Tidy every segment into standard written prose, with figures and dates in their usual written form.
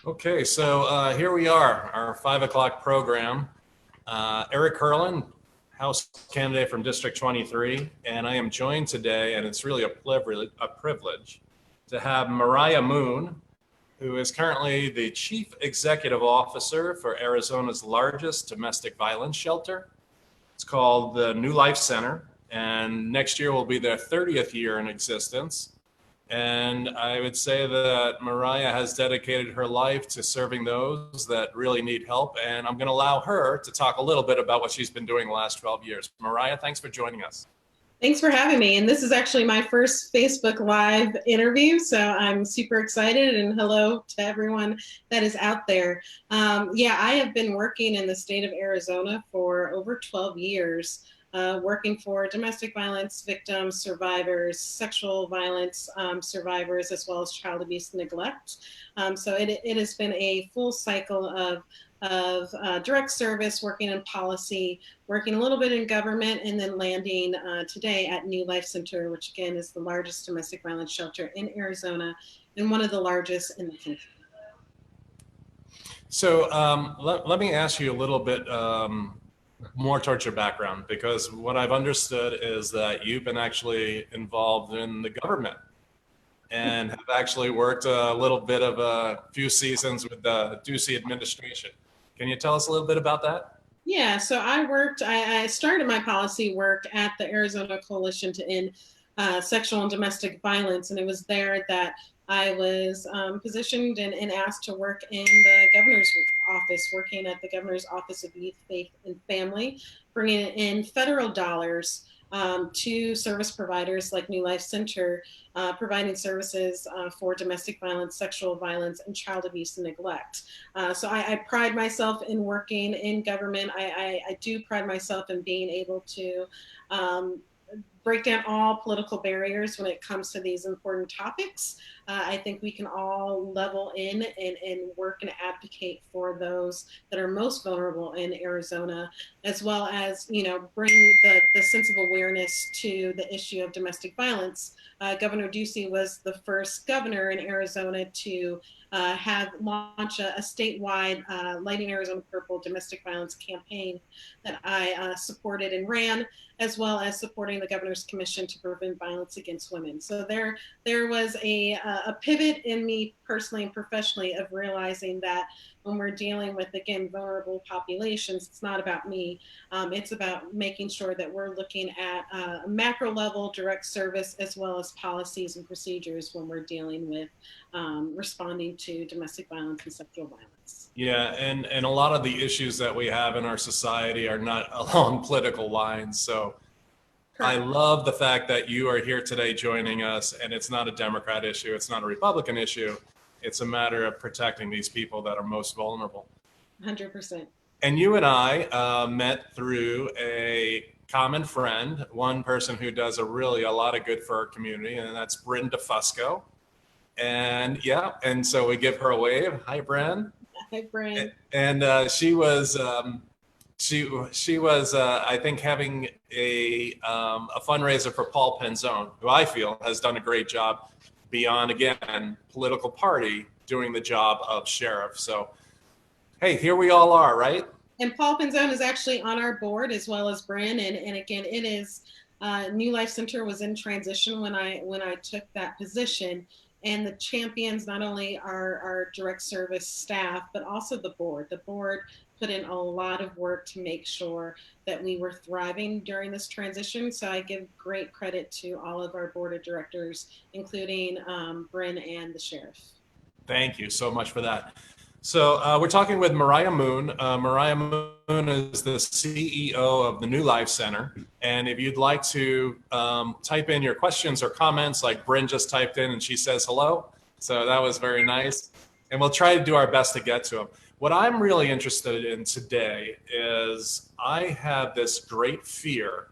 Okay, so here we are, our 5 o'clock program. Eric Curlin, House candidate from District 23, and I am joined today, and it's really a privilege to have Myriah Mhoon, who is currently the Chief Executive Officer for Arizona's largest domestic violence shelter. It's called the New Life Center, and next year will be their 30th year in existence. And I would say that Myriah has dedicated her life to serving those that really need help. And I'm going to allow her to talk a little bit about what she's been doing the last 12 years. Myriah, thanks for joining us. Thanks for having me. And this is actually my first Facebook Live interview, so I'm super excited. And hello to everyone that is out there. I have been working in the state of Arizona for over 12 years. Working for domestic violence victims, survivors, sexual violence survivors, as well as child abuse and neglect. So it has been a full cycle of direct service, working in policy, working a little bit in government, and then landing today at New Life Center, which again is the largest domestic violence shelter in Arizona and one of the largest in the country. So let me ask you a little bit more towards your background, because what I've understood is that you've been actually involved in the government and have actually worked a little bit of a few seasons with the Ducey administration. Can you tell us a little bit about that? Yeah, so I started my policy work at the Arizona Coalition to End Sexual and Domestic Violence, and it was there that I was positioned and asked to work in the governor's office, working at the governor's office of youth, faith, and family, bringing in federal dollars to service providers like New Life Center, providing services for domestic violence, sexual violence, and child abuse and neglect. So I pride myself in working in government. I do pride myself in being able to break down all political barriers when it comes to these important topics. I think we can all level in and work and advocate for those that are most vulnerable in Arizona, as well as, bring the sense of awareness to the issue of domestic violence. Governor Ducey was the first governor in Arizona to have launch a statewide Lighting Arizona Purple domestic violence campaign that I supported and ran, as well as supporting the Governor's Commission to Prevent Violence Against Women. So there was a pivot in me personally and professionally of realizing that when we're dealing with, again, vulnerable populations, it's not about me. It's about making sure that we're looking at a macro level direct service, as well as policies and procedures when we're dealing with responding to domestic violence and sexual violence. Yeah, and a lot of the issues that we have in our society are not along political lines. So I love the fact that you are here today joining us, and it's not a Democrat issue, it's not a Republican issue. It's a matter of protecting these people that are most vulnerable. 100%. And you and I met through a common friend, one person who does a lot of good for our community, and that's Bryn DeFusco. And so we give her a wave. Hi, Bryn. Hi, Bryn. And she was I think having a fundraiser for Paul Penzone, who I feel has done a great job beyond, again, political party, doing the job of sheriff. So, hey, here we all are, right? And Paul Penzone is actually on our board, as well as Bryn. And again, it is New Life Center was in transition when I took that position. And the champions, not only our direct service staff, but also the board. The board put in a lot of work to make sure that we were thriving during this transition. So I give great credit to all of our board of directors, including Bryn and the sheriff. Thank you so much for that. So we're talking with Myriah Mhoon. Myriah Mhoon is the CEO of the New Life Center. And if you'd like to type in your questions or comments, like Bryn just typed in and she says hello. So that was very nice. And we'll try to do our best to get to them. What I'm really interested in today is I have this great fear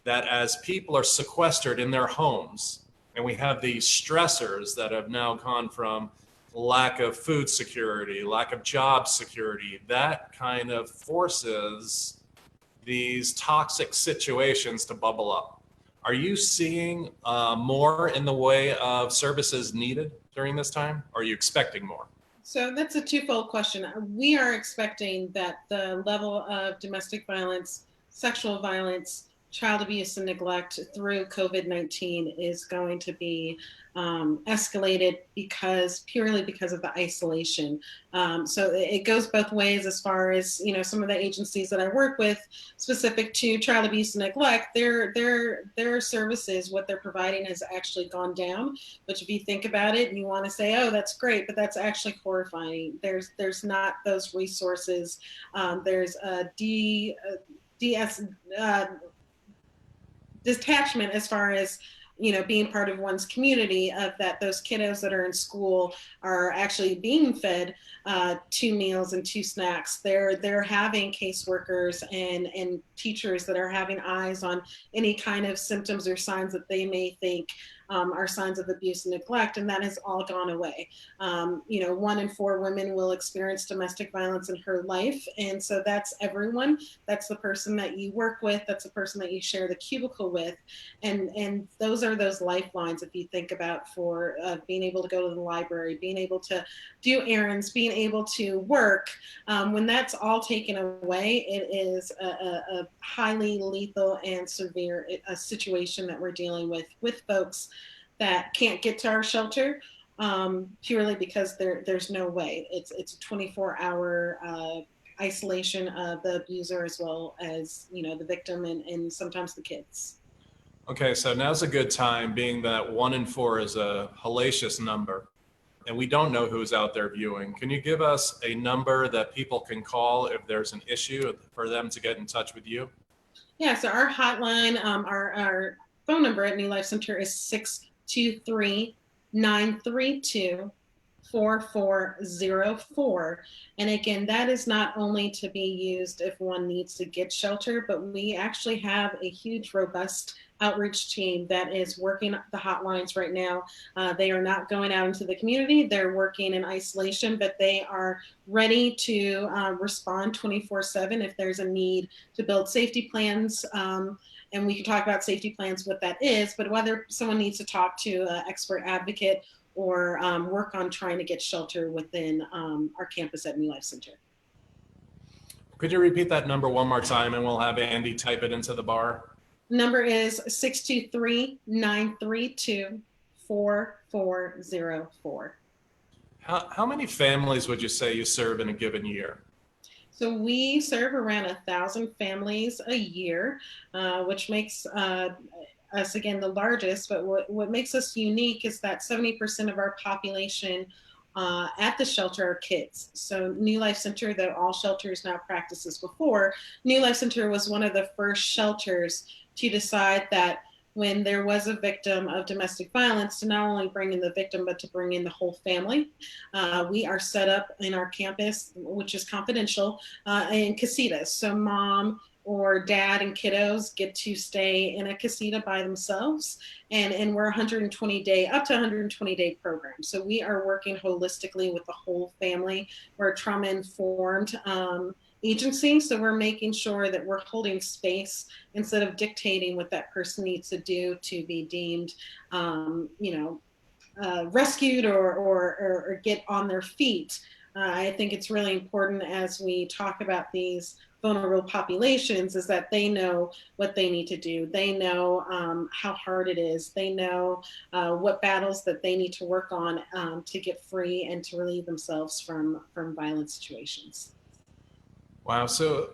that as people are sequestered in their homes, and we have these stressors that have now gone from lack of food security, lack of job security, that kind of forces these toxic situations to bubble up. Are you seeing more in the way of services needed during this time? Or are you expecting more? So that's a twofold question. We are expecting that the level of domestic violence, sexual violence, child abuse, and neglect through COVID-19 is going to be escalated purely because of the isolation. So it goes both ways as far as, some of the agencies that I work with specific to child abuse and neglect, their services, what they're providing has actually gone down. But if you think about it and you want to say, oh, that's great, but that's actually horrifying. There's not those resources. There's a DS, uh, detachment as far as being part of one's community, of that those kiddos that are in school are actually being fed 2 meals and 2 snacks. They're having caseworkers and teachers that are having eyes on any kind of symptoms or signs that they may think are signs of abuse and neglect, and that has all gone away. 1 in 4 women will experience domestic violence in her life, and so that's everyone. That's the person that you work with, that's the person that you share the cubicle with, and those are those lifelines, if you think about, for being able to go to the library, being able to do errands, being able to work. When that's all taken away, it is a highly lethal and severe situation that we're dealing with folks that can't get to our shelter, purely because there's no way. It's a 24-hour isolation of the abuser as well as the victim and sometimes the kids. Okay, so now's a good time, being that 1 in 4 is a hellacious number, and we don't know who's out there viewing. Can you give us a number that people can call if there's an issue for them to get in touch with you? Yeah, so our hotline, our phone number at New Life Center is 623-932-4404. And again, that is not only to be used if one needs to get shelter, but we actually have a huge, robust outreach team that is working the hotlines right now. They are not going out into the community. They're working in isolation, but they are ready to respond 24/7 if there's a need to build safety plans. And we can talk about safety plans, what that is, but whether someone needs to talk to an expert advocate or work on trying to get shelter within our campus at New Life Center. Could you repeat that number one more time, and we'll have Andy type it into the bar? Number is 623-932-4404. How many families would you say you serve in a given year? So we serve around 1,000 families a year, which makes us, again, the largest. But what makes us unique is that 70% of our population at the shelter are kids. So New Life Center, though all shelters now practices before, New Life Center was one of the first shelters to decide that when there was a victim of domestic violence, to not only bring in the victim, but to bring in the whole family. We are set up in our campus, which is confidential, in casitas. So mom or dad and kiddos get to stay in a casita by themselves. And we're 120-day, up to 120-day program. So we are working holistically with the whole family. We're a trauma-informed agency. So we're making sure that we're holding space instead of dictating what that person needs to do to be deemed, rescued or get on their feet. I think it's really important as we talk about these vulnerable populations is that they know what they need to do. They know how hard it is. They know what battles that they need to work on to get free and to relieve themselves from violent situations. Wow. So,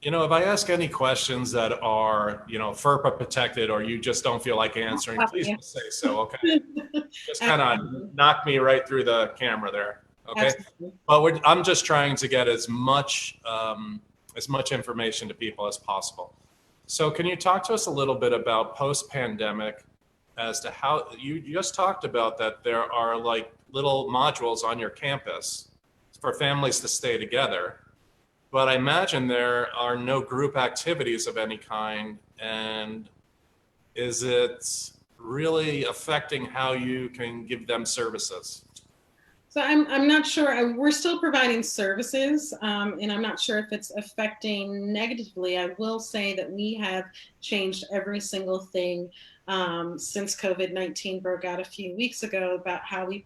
if I ask any questions that are, FERPA protected, or you just don't feel like answering, please Yeah. just say so. Okay. Just kind of knock me right through the camera there. Okay. Absolutely. But I'm just trying to get as much information to people as possible. So can you talk to us a little bit about post-pandemic, as to how you just talked about that there are like little modules on your campus for families to stay together, but I imagine there are no group activities of any kind. And is it really affecting how you can give them services? So I'm not sure. We're still providing services, and I'm not sure if it's affecting negatively. I will say that we have changed every single thing since COVID-19 broke out a few weeks ago about how we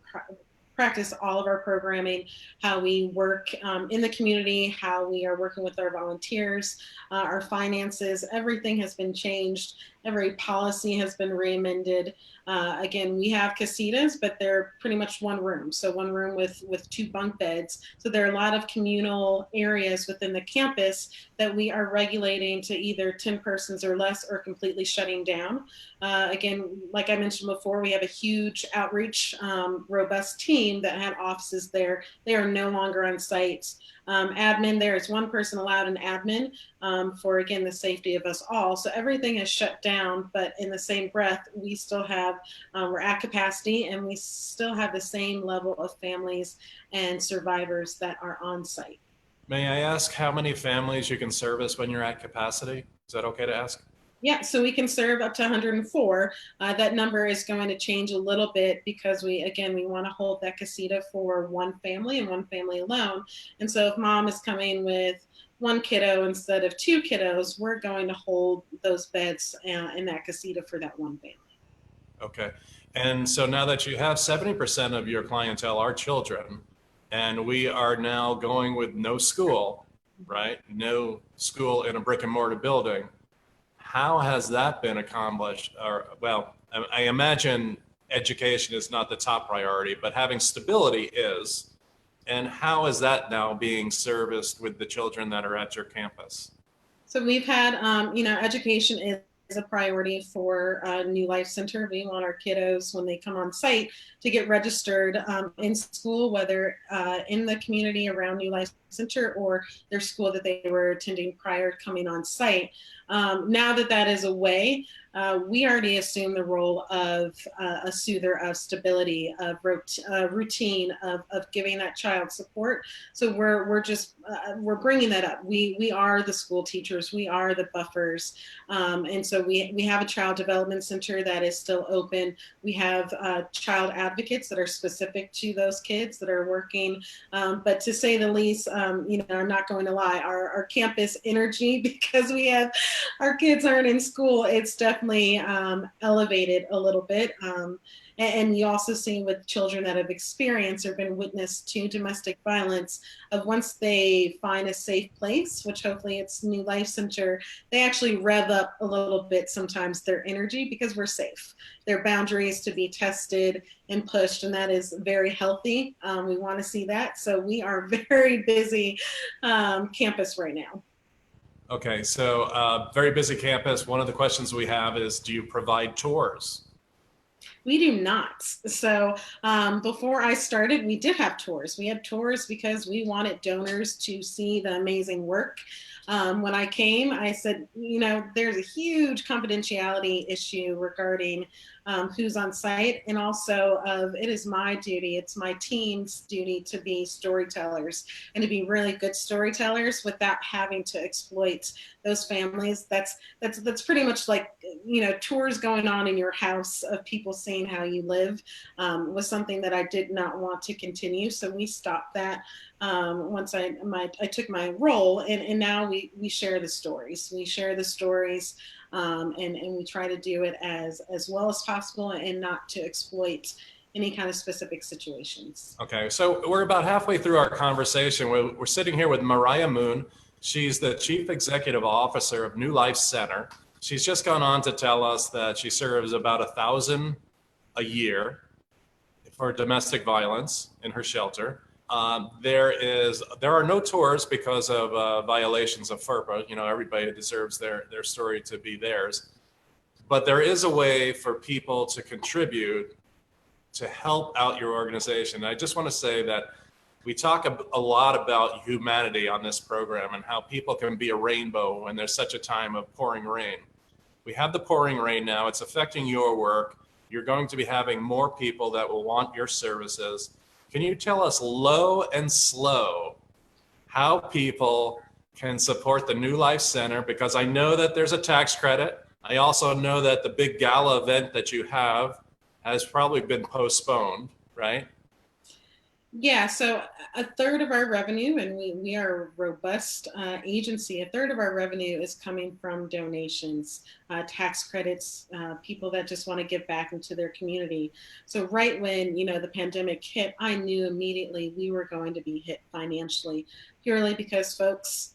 practice all of our programming, how we work in the community, how we are working with our volunteers, our finances. Everything has been changed. Every policy has been reamended. Again, we have casitas, but they're pretty much one room. So one room with 2 bunk beds. So there are a lot of communal areas within the campus that we are regulating to either 10 persons or less, or completely shutting down. Again, like I mentioned before, we have a huge outreach, robust team that had offices there. They are no longer on site. Admin, there is 1 person allowed an admin for, again, the safety of us all. So everything is shut down, but in the same breath, we still have, we're at capacity, and we still have the same level of families and survivors that are on site. May I ask how many families you can service when you're at capacity? Is that okay to ask? Yeah, so we can serve up to 104. That number is going to change a little bit because we want to hold that casita for 1 family and 1 family alone. And so if mom is coming with 1 kiddo instead of 2 kiddos, we're going to hold those beds in that casita for that 1 family. Okay. And so now that you have 70% of your clientele are children, and we are now going with no school, right? No school in a brick and mortar building. How has that been accomplished? Or, well, I imagine education is not the top priority, but having stability is. And how is that now being serviced with the children that are at your campus? So we've had, education is a priority for New Life Center. We want our kiddos, when they come on site, to get registered in school, whether in the community around New Life Center or their school that they were attending prior to coming on site. Now that that is away, we already assume the role of a soother, of stability, of routine, of giving that child support. So we're bringing that up. We are the school teachers. We are the buffers, and so we have a child development center that is still open. We have child advocates that are specific to those kids that are working. But to say the least, I'm not going to lie, our campus energy, because we have our kids aren't in school, it's definitely elevated a little bit. And you also see with children that have experienced or been witness to domestic violence, of once they find a safe place, which hopefully it's New Life Center, they actually rev up a little bit sometimes their energy, because we're safe. Their boundaries to be tested and pushed, and that is very healthy. We want to see that. So we are very busy campus right now. Okay, so very busy campus. One of the questions we have is, do you provide tours? We do not. So before I started, we did have tours. We had tours because we wanted donors to see the amazing work. When I came, I said, there's a huge confidentiality issue regarding who's on site, and also it is my duty, it's my team's duty to be storytellers and to be really good storytellers without having to exploit those families. That's pretty much like, tours going on in your house of people seeing how you live was something that I did not want to continue. So we stopped that once I took my role, and now we share the stories. We share the stories, and we try to do it as well as possible, and not to exploit any kind of specific situations. Okay, so we're about halfway through our conversation. We're sitting here with Myriah Mhoon. She's the Chief Executive Officer of New Life Center. She's just gone on to tell us that she serves about 1,000 a year for domestic violence in her shelter. There are no tours because of violations of FERPA. Everybody deserves their story to be theirs. But there is a way for people to contribute to help out your organization. I just want to say that we talk a lot about humanity on this program and how people can be a rainbow when there's such a time of pouring rain. We have the pouring rain now. It's affecting your work. You're going to be having more people that will want your services. Can you tell us low and slow how people can support the New Life Center? Because I know that there's a tax credit. I also know that the big gala event that you have has probably been postponed, right? Yeah, so a third of our revenue, and we are a robust agency, a third of our revenue is coming from donations, tax credits, people that just want to give back into their community. So right when, the pandemic hit, I knew immediately we were going to be hit financially, purely because folks,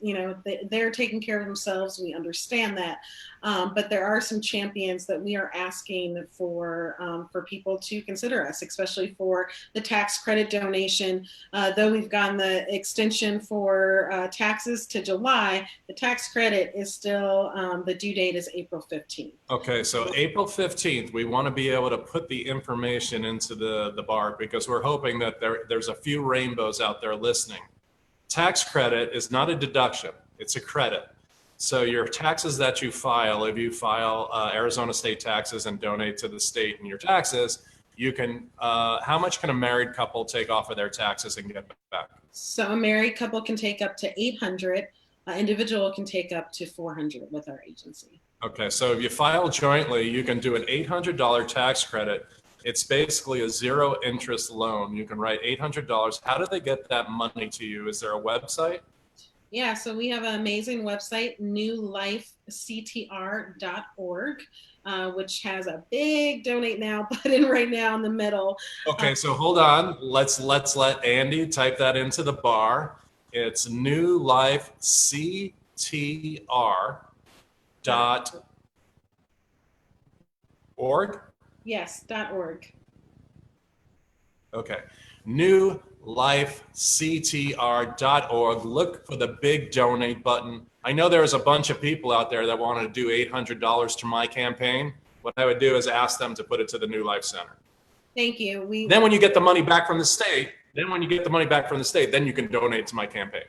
they're taking care of themselves. We understand that. But there are some champions that we are asking for people to consider us, especially for the tax credit donation. Though we've gotten the extension for taxes to July, the tax credit is still, the due date is April 15th. Okay, so April 15th, we want to be able to put the information into the bar because we're hoping that there's a few rainbows out there listening. Tax credit is not a deduction, it's a credit. So your taxes that you file, if you file Arizona state taxes and donate to the state in your taxes, you can, how much can a married couple take off of their taxes and get back? So a married couple can take up to 800. Individual can take up to 400 with our agency. Okay, so if you file jointly, you can do an $800 tax credit. It's basically a zero interest loan. You can write $800. How do they get that money to you? Is there a website? Yeah, so we have an amazing website, newlifectr.org, which has a big donate now button right now in the middle. Okay, so hold on. Let's let Andy type that into the bar. It's newlifectr.org. Yes, .org. Okay. newlifectr.org. Look for the big donate button. I know there's a bunch of people out there that want to do $800 to my campaign. What I would do is ask them to put it to the New Life Center. Thank you. Then when you get the money back from the state, then you can donate to my campaign.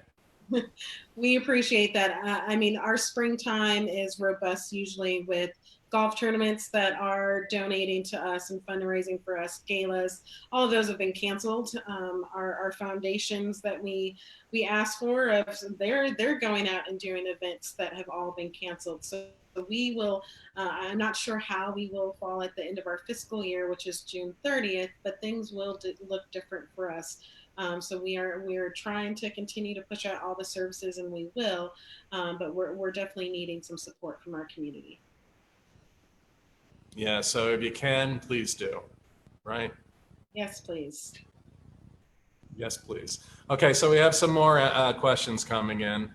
We appreciate that. I mean, our springtime is robust usually with golf tournaments that are donating to us and fundraising for us, galas. All of those have been canceled. Our foundations that we asked for, they're going out and doing events that have all been canceled. So we will, I'm not sure how we will fall at the end of our fiscal year, which is June 30th, but things will look different for us. So we are trying to continue to push out all the services, and we will, but we're definitely needing some support from our community. Yeah, so if you can, please do, right? Yes, please. Yes, please. Okay, so we have some more questions coming in.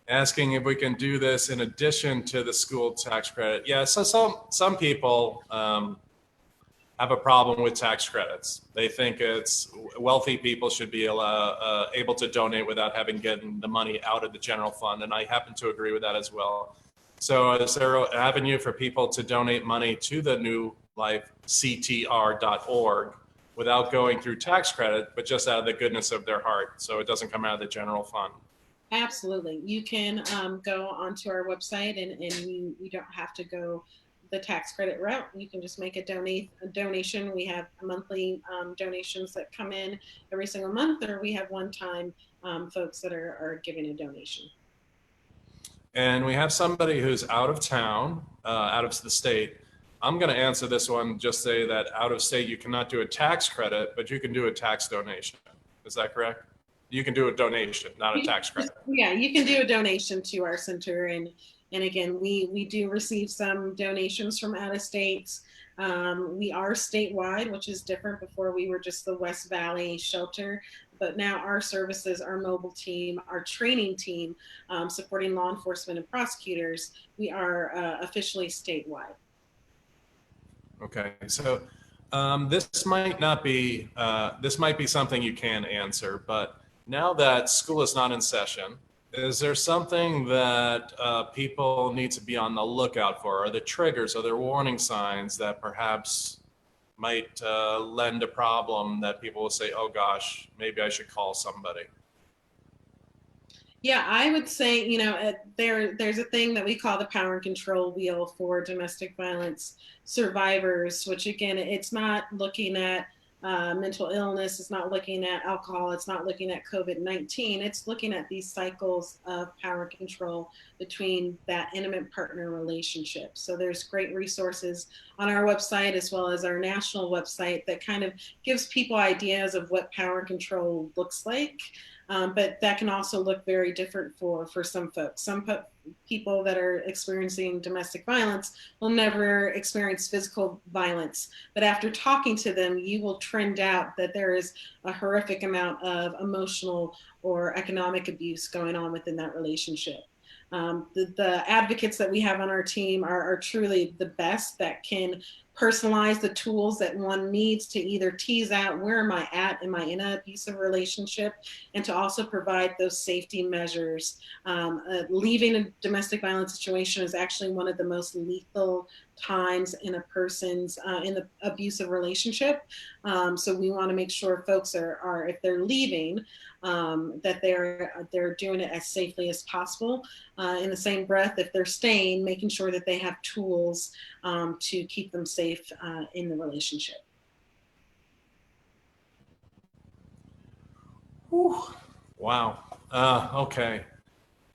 Asking if we can do this in addition to the school tax credit. Yeah, so some people have a problem with tax credits. They think it's wealthy people should be able to donate without having getting the money out of the general fund, and I happen to agree with that as well. So is there an avenue for people to donate money to the newlifectr.org without going through tax credit, but just out of the goodness of their heart, so it doesn't come out of the general fund? Absolutely. You can go onto our website, and you don't have to go the tax credit route. You can just make a donation. We have monthly donations that come in every single month, or we have one-time folks that are giving a donation. And we have somebody who's out of town, out of the state. I'm going to answer this one, just say that out of state, you cannot do a tax credit, but you can do a tax donation. Is that correct? You can do a donation, not a tax credit. Yeah, you can do a donation to our center. And again, we do receive some donations from out of states. We are statewide, which is different. Before we were just the West Valley shelter, but now our services, our mobile team, our training team, supporting law enforcement and prosecutors, we are officially statewide. Okay, so this might be something you can answer, but now that school is not in session, is there something that people need to be on the lookout for? Are there triggers, are there warning signs that perhaps might lend a problem that people will say, oh gosh, maybe I should call somebody? Yeah, I would say, there's a thing that we call the power and control wheel for domestic violence survivors, which again, it's not looking at mental illness, it's not looking at alcohol, it's not looking at COVID-19, it's looking at these cycles of power control between that intimate partner relationship. So there's great resources on our website as well as our national website that kind of gives people ideas of what power control looks like. But that can also look very different for some folks. Some people that are experiencing domestic violence will never experience physical violence, but after talking to them, you will trend out that there is a horrific amount of emotional or economic abuse going on within that relationship. The advocates that we have on our team are truly the best that can personalize the tools that one needs to either tease out where am I at, am I in an abusive relationship, and to also provide those safety measures. Leaving a domestic violence situation is actually one of the most lethal times in a person's in the abusive relationship. So we want to make sure folks are if they're leaving, that they're doing it as safely as possible. In the same breath, if they're staying, making sure that they have tools to keep them safe in the relationship. Whew. Wow. Okay.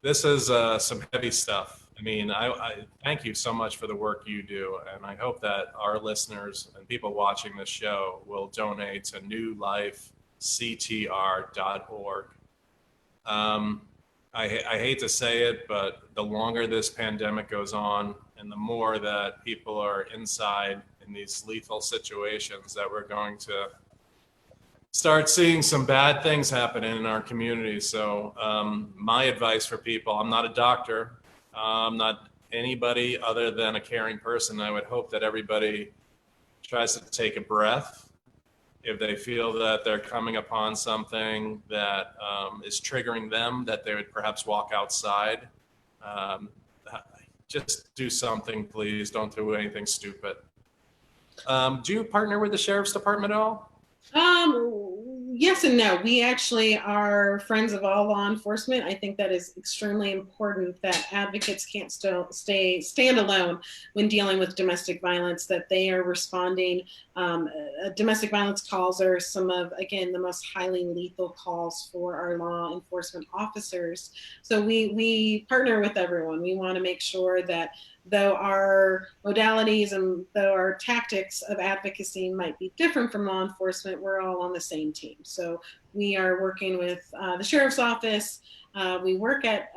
This is some heavy stuff. I mean, I thank you so much for the work you do, and I hope that our listeners and people watching this show will donate to newlifectr.org. I hate to say it, but the longer this pandemic goes on and the more that people are inside in these lethal situations, that we're going to start seeing some bad things happening in our community. So my advice for people, I'm not a doctor, I'm not anybody other than a caring person. I would hope that everybody tries to take a breath. If they feel that they're coming upon something that is triggering them, that they would perhaps walk outside. Um, just do something, please. Don't do anything stupid. Do you partner with the Sheriff's Department at all? Yes and no. We actually are friends of all law enforcement. I think that is extremely important that advocates can't stand alone when dealing with domestic violence, that they are responding. Domestic violence calls are some of, again, the most highly lethal calls for our law enforcement officers. So we partner with everyone. We want to make sure that though our modalities and though our tactics of advocacy might be different from law enforcement, we're all on the same team. So we are working with the Sheriff's Office. We work at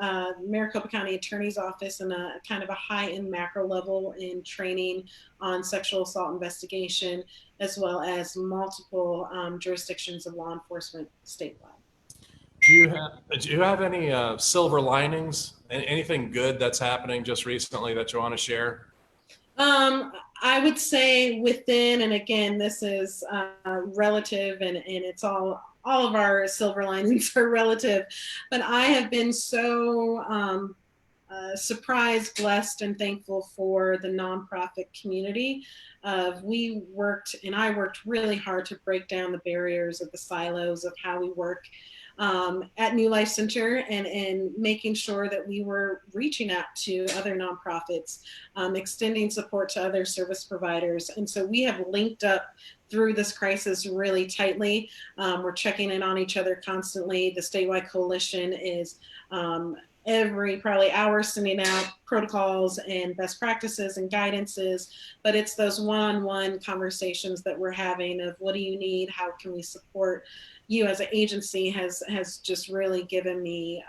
Maricopa County Attorney's Office in a kind of a high-end macro level in training on sexual assault investigation, as well as multiple jurisdictions of law enforcement statewide. Do you have any silver linings? Anything good that's happening just recently that you want to share? I would say within, and again, this is relative, and it's all of our silver linings are relative, but I have been so surprised, blessed, and thankful for the nonprofit community. We worked, and I worked really hard to break down the barriers of the silos of how we work at New Life Center, and making sure that we were reaching out to other nonprofits, extending support to other service providers. And so we have linked up through this crisis really tightly. We're checking in on each other constantly. The statewide coalition is every probably hour sending out protocols and best practices and guidances, but it's those one-on-one conversations that we're having of what do you need, how can we support you as an agency, has just really given me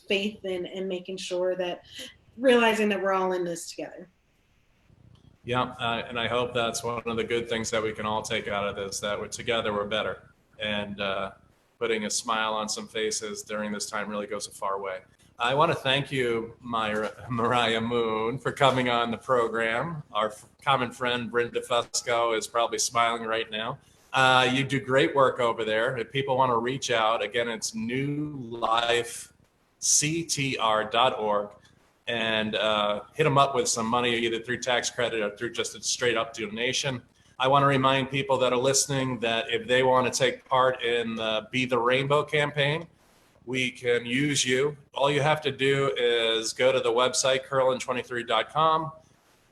faith in making sure that realizing that we're all in this together. Yeah, and I hope that's one of the good things that we can all take out of this, that we're together, we're better. And putting a smile on some faces during this time really goes a far way. I want to thank you, Myriah Mhoon, for coming on the program. Our common friend, Brenda Fusco, is probably smiling right now. You do great work over there. If people want to reach out, again, it's newlifectr.org, and hit them up with some money, either through tax credit or through just a straight up donation. I want to remind people that are listening that if they want to take part in the Be the Rainbow campaign, we can use you. All you have to do is go to the website, curlin23.com,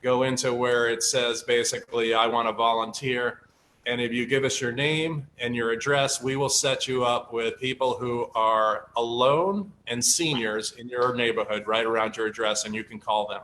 go into where it says basically, I want to volunteer. And if you give us your name and your address, we will set you up with people who are alone and seniors in your neighborhood right around your address, and you can call them.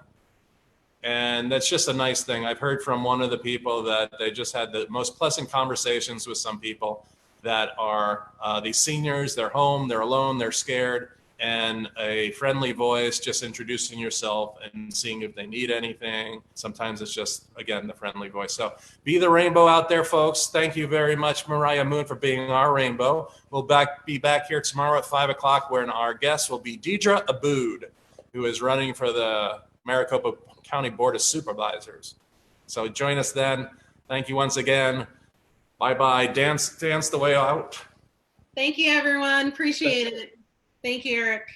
And that's just a nice thing. I've heard from one of the people that they just had the most pleasant conversations with some people that are these seniors. They're home, they're alone, they're scared, and a friendly voice, just introducing yourself and seeing if they need anything. Sometimes it's just, again, the friendly voice. So be the rainbow out there, folks. Thank you very much, Myriah Mhoon, for being our rainbow. We'll be back here tomorrow at 5 o'clock, where our guest will be Deidre Abood, who is running for the Maricopa County Board of Supervisors. So join us then. Thank you once again. Bye-bye. Dance the way out. Thank you, everyone. Appreciate it. Thank you, Eric.